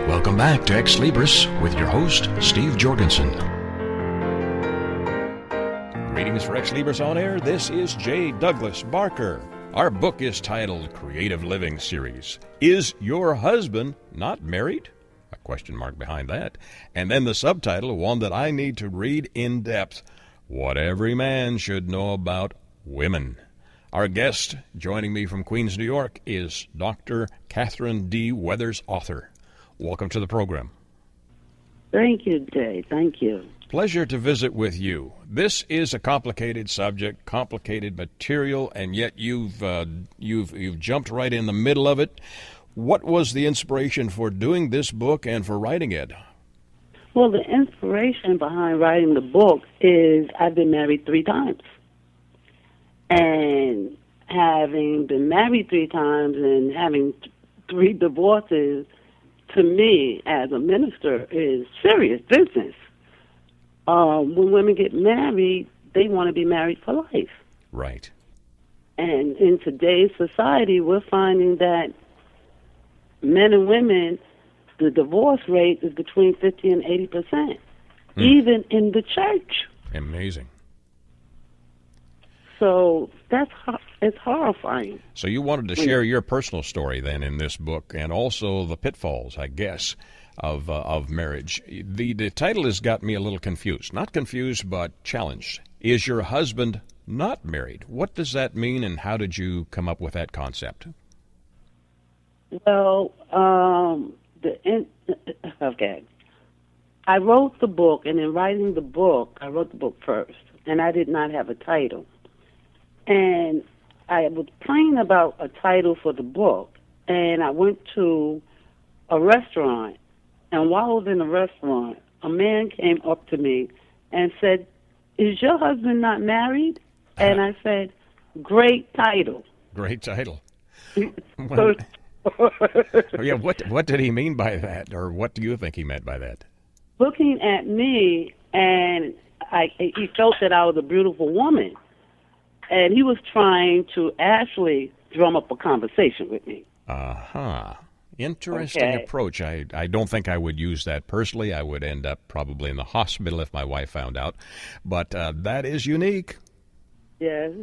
Welcome back to Xlibris with your host, Steve Jorgensen. Greetings for Xlibris On Air. This is J. Douglas Barker. Our book is titled Creative Living Series. Is Your Husband Not Married? A question mark behind that. And then the subtitle, one that I need to read in depth, What Every Man Should Know About Women. Our guest joining me from Queens, New York is Dr. Catherine D. Weathers, author. Welcome to the program. Thank you, Jay. Thank you. Pleasure to visit with you. This is a complicated subject, complicated material, and yet you've jumped right in the middle of it. What was the inspiration for doing this book and for writing it? Well, the inspiration behind writing the book is I've been married 3 times. And having been married 3 times and having 3 divorces, to me, as a minister, is serious business. When women get married, they want to be married for life. Right. And in today's society, we're finding that men and women, the divorce rate is between 50 and 80%, even in the church. Amazing. So it's horrifying. So you wanted to share your personal story then in this book, and also the pitfalls, I guess, of marriage. The title has got me a little confused. Not confused, but challenged. Is your husband not married? What does that mean, and how did you come up with that concept? Well, okay. I wrote the book, and in writing the book, I wrote the book first, and I did not have a title. And I was praying about a title for the book, and I went to a restaurant, and while I was in the restaurant, a man came up to me and said, "Is your husband not married?" And I said, "Great title." Great title. So, yeah, what did he mean by that, or what do you think he meant by that? Looking at me, and he felt that I was a beautiful woman. And he was trying to actually drum up a conversation with me. Interesting approach. I don't think I would use that personally. I would end up probably in the hospital if my wife found out. But that is unique. Yes.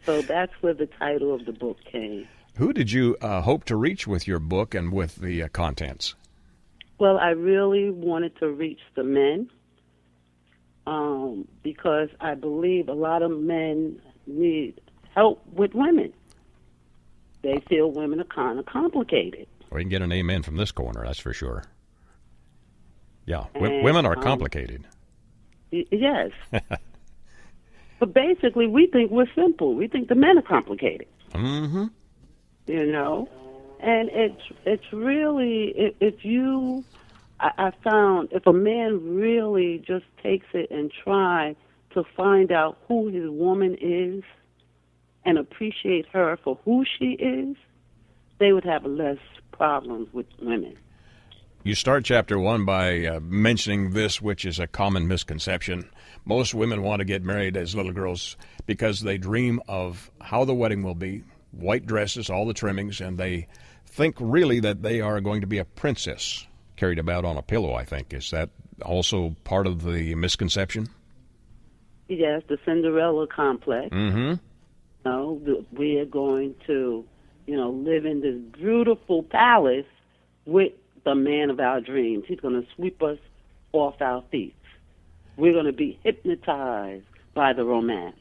So that's where the title of the book came. Who did you hope to reach with your book and with the contents? Well, I really wanted to reach the men. Because I believe a lot of men need help with women. They feel women are kind of complicated. Well, you can get an amen from this corner, that's for sure. Yeah, women are complicated. Yes. But basically, we think we're simple. We think the men are complicated. Mm-hmm. You know? And it's really, if you... I found if a man really just takes it and try to find out who his woman is and appreciate her for who she is, they would have less problems with women. You start chapter 1 by mentioning this, which is a common misconception. Most women want to get married as little girls because they dream of how the wedding will be, white dresses, all the trimmings, and they think really that they are going to be a princess carried about on a pillow, I think. Is that also part of the misconception? Yes, the Cinderella complex. Mm-hmm. We are going to, live in this beautiful palace with the man of our dreams. He's going to sweep us off our feet. We're going to be hypnotized by the romance.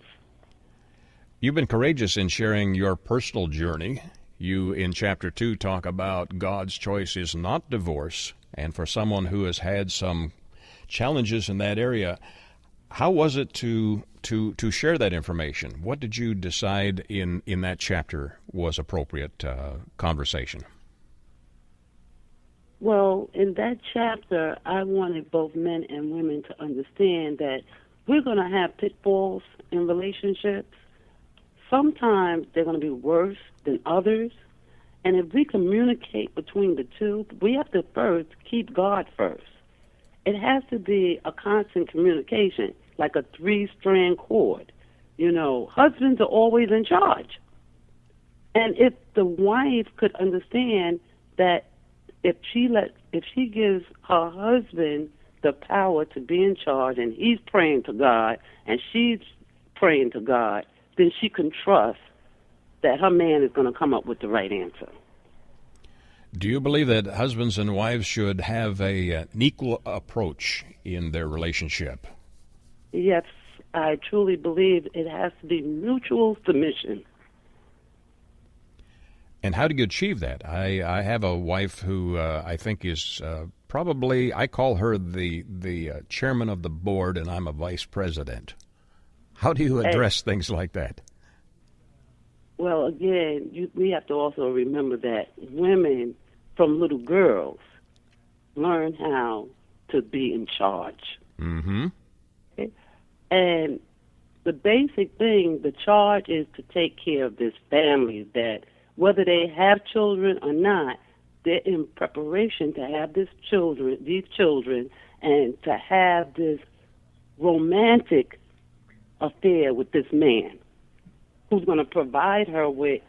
You've been courageous in sharing your personal journey. You, in Chapter 2, talk about God's choice is not divorce, and for someone who has had some challenges in that area, how was it to share that information? What did you decide in that chapter was appropriate conversation? Well, in that chapter, I wanted both men and women to understand that we're going to have pitfalls in relationships. Sometimes they're going to be worse than others. And if we communicate between the two, we have to first keep God first. It has to be a constant communication, like a 3-strand cord. Husbands are always in charge. And if the wife could understand that if she gives her husband the power to be in charge, and he's praying to God and she's praying to God, then she can trust that her man is going to come up with the right answer. Do you believe that husbands and wives should have an equal approach in their relationship? Yes, I truly believe it has to be mutual submission. And how do you achieve that? I have a wife who I think is probably, I call her the chairman of the board, and I'm a vice president. How do you address things like that? Well, again, we have to also remember that women from little girls learn how to be in charge. Mm-hmm. Okay? And the basic thing, the charge is to take care of this family, that whether they have children or not, they're in preparation to have these children, and to have this romantic affair with this man who's going to provide her with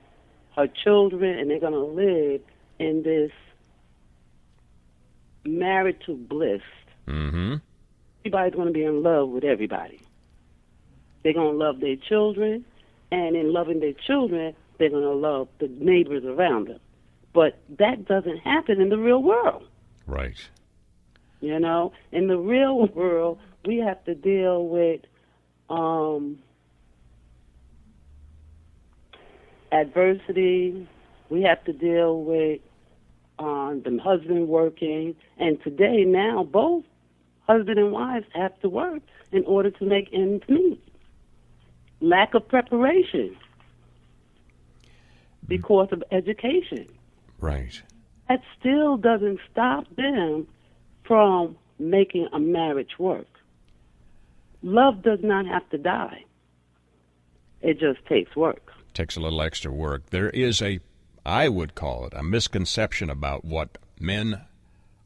her children, and they're going to live in this marital bliss. Mm-hmm. Everybody's going to be in love with everybody. They're going to love their children, and in loving their children, they're going to love the neighbors around them. But that doesn't happen in the real world. Right. You know, in the real world, we have to deal with adversity. We have to deal with the husband working. And today, now, both husband and wives have to work in order to make ends meet. Lack of preparation because of education. Right. That still doesn't stop them from making a marriage work. Love does not have to die. It just takes work. Takes a little extra work. There is I would call it a misconception about what men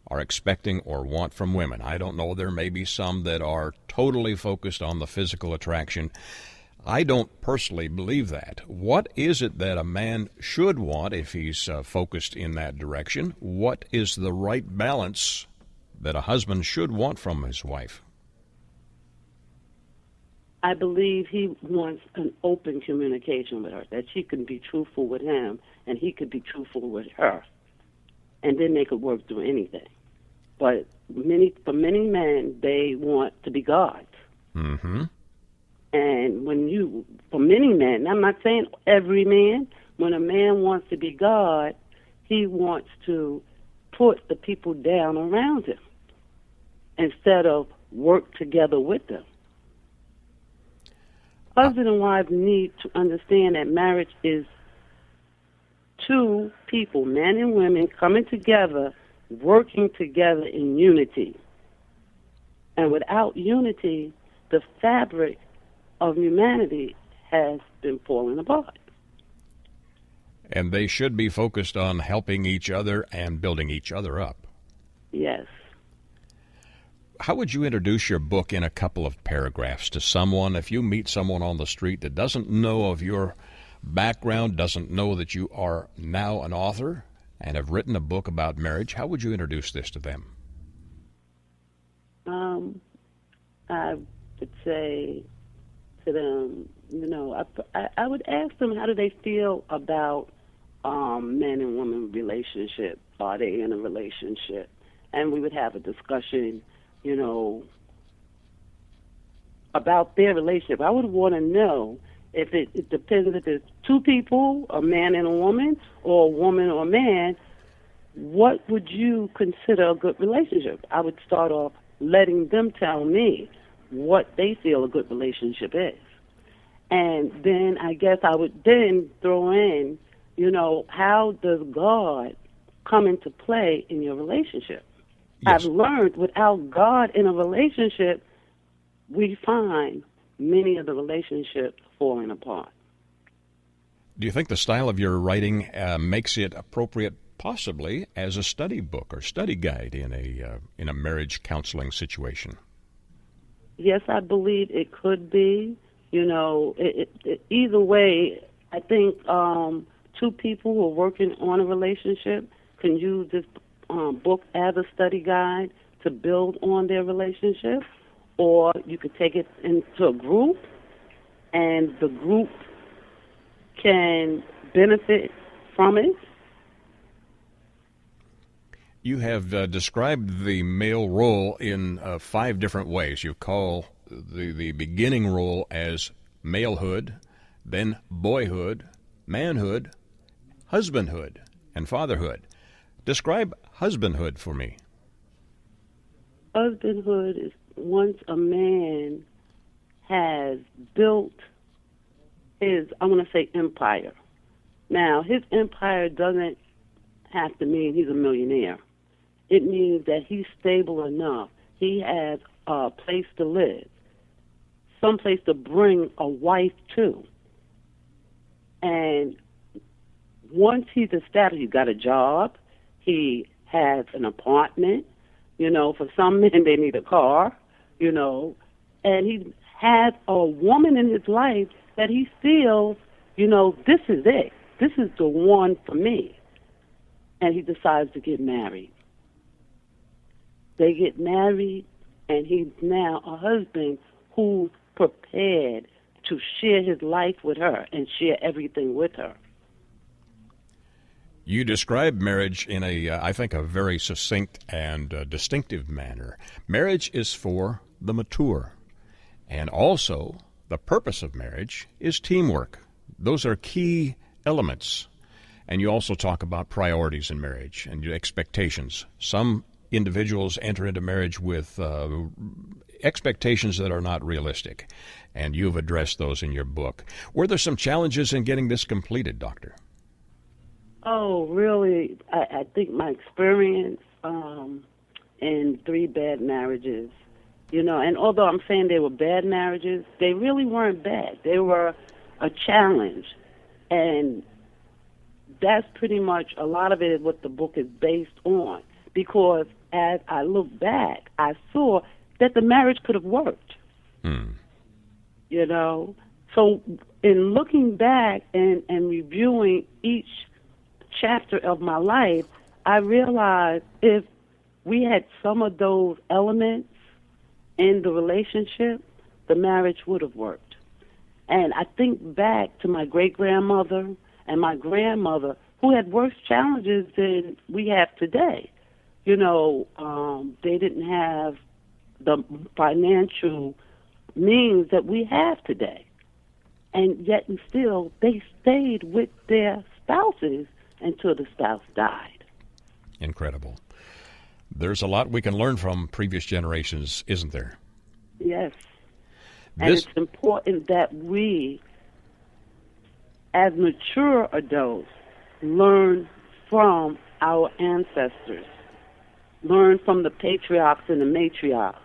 are expecting or want from women. I don't know. There may be some that are totally focused on the physical attraction. I don't personally believe that. What is it that a man should want if he's focused in that direction? What is the right balance that a husband should want from his wife? I believe he wants an open communication with her, that she can be truthful with him and he could be truthful with her. And then they could work through anything. But for many men, they want to be gods. Mm-hmm. And for many men, I'm not saying every man, when a man wants to be God, he wants to put the people down around him instead of work together with them. Husband and wife need to understand that marriage is two people, men and women, coming together, working together in unity. And without unity, the fabric of humanity has been falling apart. And they should be focused on helping each other and building each other up. Yes. How would you introduce your book in a couple of paragraphs to someone? If you meet someone on the street that doesn't know of your background, doesn't know that you are now an author and have written a book about marriage, how would you introduce this to them? I would say to them, I would ask them, how do they feel about man and woman relationship? Are they in a relationship? And we would have a discussion, about their relationship. I would want to know if it depends if it's two people, a man and a woman, or a woman or a man, what would you consider a good relationship? I would start off letting them tell me what they feel a good relationship is. And then I guess I would then throw in, how does God come into play in your relationship? Yes. I've learned without God in a relationship, we find many of the relationships falling apart. Do you think the style of your writing makes it appropriate possibly as a study book or study guide in a marriage counseling situation? Yes, I believe it could be. Either way, I think two people who are working on a relationship can use this book as a study guide to build on their relationship, or you could take it into a group, and the group can benefit from it. You have described the male role in 5 different ways. You call the beginning role as malehood, then boyhood, manhood, husbandhood, and fatherhood. Describe husbandhood for me. Husbandhood is once a man has built his, I want to say, empire. Now, his empire doesn't have to mean he's a millionaire. It means that he's stable enough. He has a place to live, some place to bring a wife to. And once he's established, he's got a job, he has an apartment, for some men they need a car, and he has a woman in his life that he feels, this is it. This is the one for me. And he decides to get married. They get married, and he's now a husband who's prepared to share his life with her and share everything with her. You describe marriage in I think, a very succinct and distinctive manner. Marriage is for the mature. And also, the purpose of marriage is teamwork. Those are key elements. And you also talk about priorities in marriage and expectations. Some individuals enter into marriage with expectations that are not realistic, and you've addressed those in your book. Were there some challenges in getting this completed, Doctor? Oh, really? I think my experience in 3 bad marriages, and although I'm saying they were bad marriages, they really weren't bad. They were a challenge, and that's pretty much a lot of it is what the book is based on. Because as I look back, I saw that the marriage could have worked. So in looking back and reviewing each chapter of my life, I realized if we had some of those elements in the relationship, the marriage would have worked. And I think back to my great-grandmother and my grandmother, who had worse challenges than we have today. They didn't have the financial means that we have today. And yet and still, they stayed with their spouses until the spouse died. Incredible. There's a lot we can learn from previous generations, isn't there? Yes. And it's important that we, as mature adults, learn from our ancestors. Learn from the patriarchs and the matriarchs.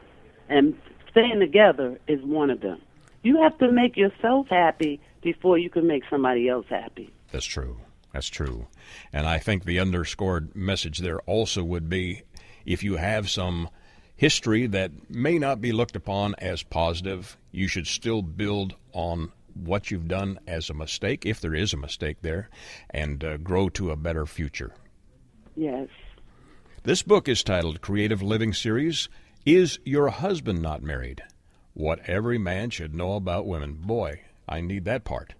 And staying together is one of them. You have to make yourself happy before you can make somebody else happy. That's true. That's true. And I think the underscored message there also would be, if you have some history that may not be looked upon as positive, you should still build on what you've done as a mistake, if there is a mistake there, and grow to a better future. Yes. This book is titled Creative Living Series, Is Your Husband Not Married? What Every Man Should Know About Women. Boy, I need that part.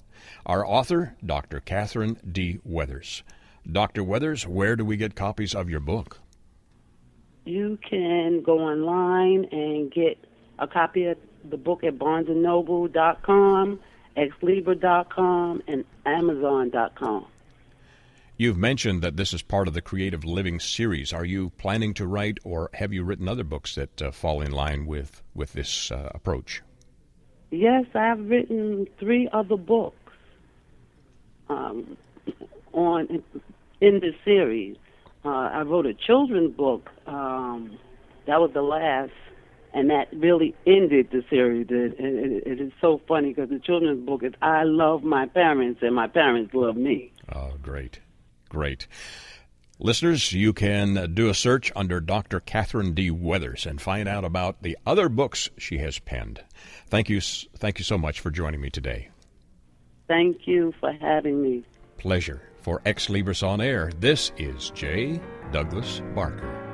Our author, Dr. Catherine D. Weathers. Dr. Weathers, where do we get copies of your book? You can go online and get a copy of the book at barnesandnoble.com, Xlibris.com, and Amazon.com. You've mentioned that this is part of the Creative Living series. Are you planning to write, or have you written other books that fall in line with this approach? Yes, I've written 3 other books in this series. I wrote a children's book. That was the last, and that really ended the series. It is so funny because the children's book is I Love My Parents and My Parents Love Me. Oh, great. Great. Listeners, you can do a search under Dr. Catherine D. Weathers and find out about the other books she has penned. Thank you so much for joining me today. Thank you for having me. pleasure. For Xlibris On Air, this is J. Douglas Barker.